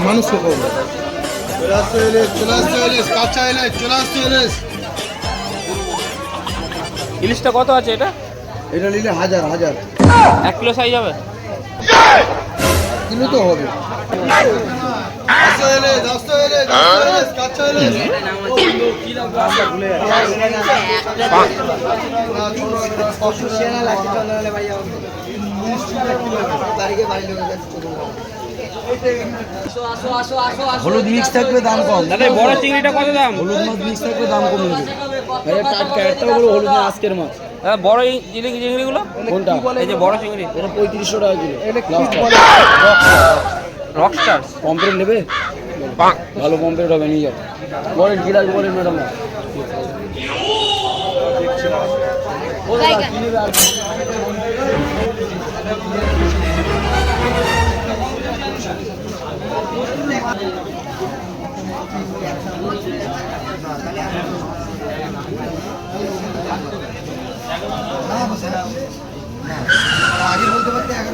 মানুষকে করবো। কাঁচা ইলিশ চলে আসছে ইলিশ। ইলিশটা কত আছে এটা? এটা নিলে 1000 1 কিলো সাইজ হবে? কিলো তো হবে। হলুদ মিক্স থাকবে দাম কম। দাদা বড় চিংড়িটা কত দাম? হলুদ মাছ মিক্স থাকবে দাম কম নেবে। টাটকা একটা বড় হলুদ মাছ আজকের মাছ। দাদা বড় চিংড়িগুলো কোনটা? এই যে বড় চিংড়ি এটা 3500 টাকা কিলো। রকস্টার পম্পলেট নেবে? ভালো পম্পলেট হবে, নিয়ে যাও। বলেন কি লাগবে বলেন ম্যাডাম। আগে বলতে পারতে 11